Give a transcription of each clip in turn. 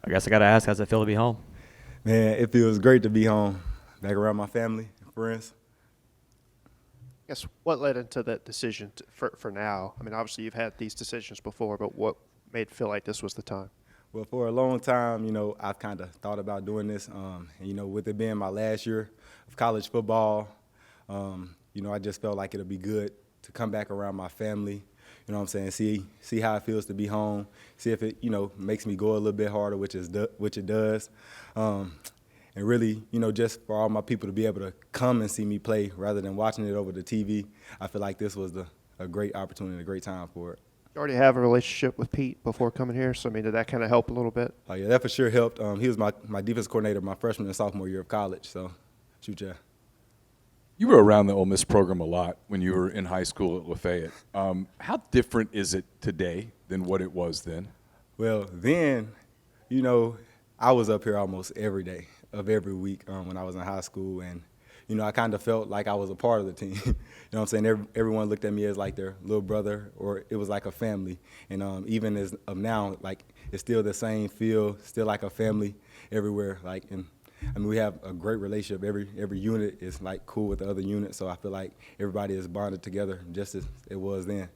I guess I got to ask, how's it feel to be home? Man, it feels great to be home, back around my family and friends. I guess what led into that decision for now? I mean, obviously you've had these decisions before, but what made it feel like this was the time? Well, for a long time, I've kind of thought about doing this. And, with it being my last year of college football, I just felt like it'll be good to come back around my family. You know what I'm saying? See how it feels to be home. See if it, makes me go a little bit harder, which it does. And really, just for all my people to be able to come and see me play rather than watching it over the TV, I feel like this was a great opportunity, a great time for it. You already have a relationship with Pete before coming here, so I mean, did that kind of help a little bit? Oh yeah, that for sure helped. He was my defense coordinator my freshman and sophomore year of college. So, shoot, yeah. You were around the Ole Miss program a lot when you were in high school at Lafayette. How different is it today than what it was then? Well, then, I was up here almost every day of every week when I was in high school, and I kind of felt like I was a part of the team. You know what I'm saying? Everyone looked at me as like their little brother, or it was like a family. And even as of now, like it's still the same feel, still like a family everywhere. We have a great relationship. Every unit is like cool with the other unit, so I feel like everybody is bonded together just as it was then.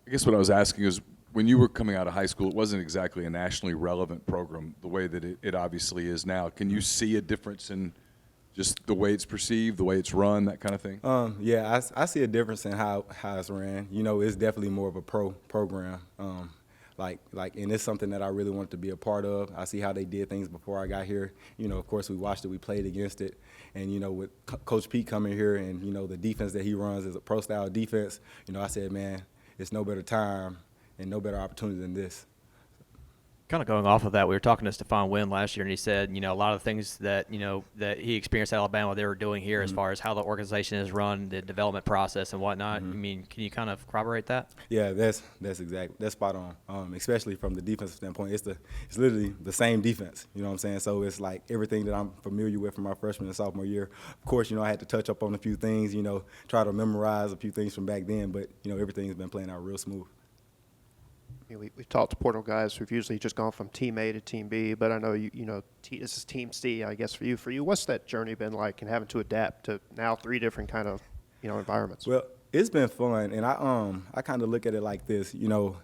I guess what I was asking is, when you were coming out of high school, it wasn't exactly a nationally relevant program the way that it obviously is now. Can you see a difference in just the way it's perceived, the way it's run, that kind of thing? Yeah, I see a difference in how it's ran. It's definitely more of a program. And it's something that I really wanted to be a part of. I see how they did things before I got here. Of course, we watched it, we played against it. And, with Coach Pete coming here and, the defense that he runs is a pro-style defense, I said, man, it's no better time and no better opportunity than this. Kind of going off of that, we were talking to Stephon Wynn last year, and he said, a lot of things that, that he experienced at Alabama, they were doing here as far as how the organization is run, the development process and whatnot. I mean, can you kind of corroborate that? Yeah, that's spot on. Especially from the defensive standpoint, it's literally the same defense. You know what I'm saying? So it's like everything that I'm familiar with from my freshman and sophomore year. Of course, I had to touch up on a few things. Try to memorize a few things from back then, but everything's been playing out real smooth. We've talked to Portal guys who've usually just gone from Team A to Team B, but I know this is Team C, I guess, for you. For you, what's that journey been like, and having to adapt to now 3 different kind of environments? Well, it's been fun, and I kind of look at it like this. You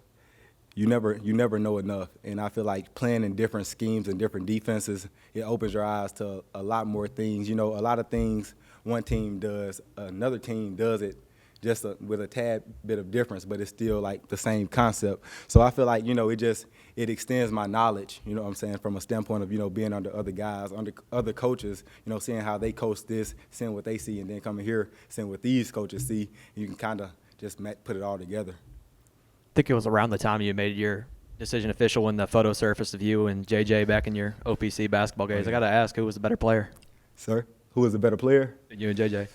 never know enough, and I feel like playing in different schemes and different defenses, it opens your eyes to a lot more things. A lot of things one team does, another team does it just with a tad bit of difference, but it's still like the same concept. So I feel like, it extends my knowledge, what I'm saying, from a standpoint of, being under other guys, under other coaches, seeing how they coach this, seeing what they see, and then coming here, seeing what these coaches see, and you can kind of just put it all together. I think it was around the time you made your decision official when the photo surfaced of you and JJ back in your OPC basketball games. I got to ask, who was the better player? Sir, who was the better player? You and JJ.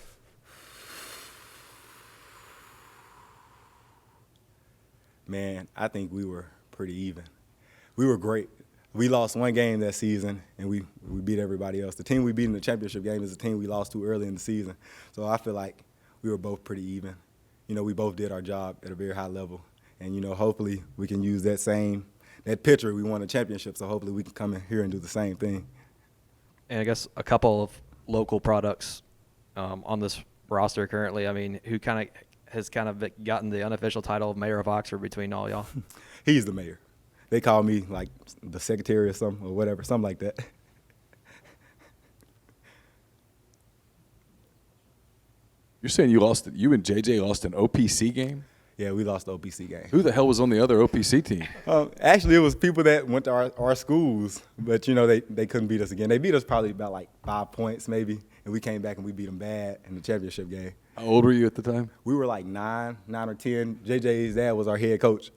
Man, I think we were pretty even. We were great. We lost one game that season, and we beat everybody else. The team we beat in the championship game is a team we lost to early in the season. So I feel like we were both pretty even. We both did our job at a very high level. And, hopefully we can use that picture. We won a championship, so hopefully we can come in here and do the same thing. And I guess a couple of local products on this roster currently, I mean, who has gotten the unofficial title of mayor of Oxford between all y'all? He's the mayor. They call me like the secretary or something or whatever, something like that. You're saying you and JJ lost an OPC game? Yeah, we lost the OPC game. Who the hell was on the other OPC team? Actually, it was people that went to our schools, but, they couldn't beat us again. They beat us probably about like 5 points maybe, and we came back and we beat them bad in the championship game. How old were you at the time? We were like 9 or 10. JJ's dad was our head coach.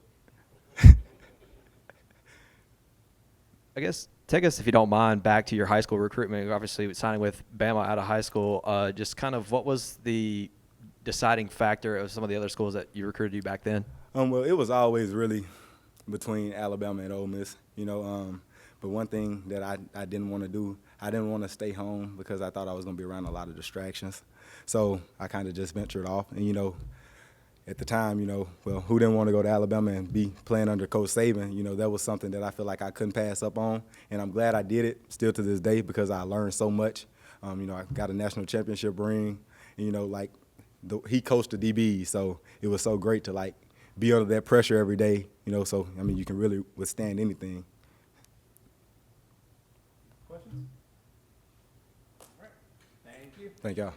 I guess take us, if you don't mind, back to your high school recruitment. Obviously, signing with Bama out of high school, just kind of what was the deciding factor of some of the other schools that you recruited you back then? Well, it was always really between Alabama and Ole Miss, But one thing that I didn't want to do, I didn't want to stay home because I thought I was going to be around a lot of distractions. So I kind of just ventured off. And, at the time, you know, well, who didn't want to go to Alabama and be playing under Coach Saban? You know, that was something that I feel like I couldn't pass up on, and I'm glad I did it still to this day because I learned so much. You know, I got a national championship ring, and, you know, like he coached the DBs, so it was so great to like be under that pressure every day. You know, so I mean, you can really withstand anything. Questions? All right. Thank you. Thank y'all.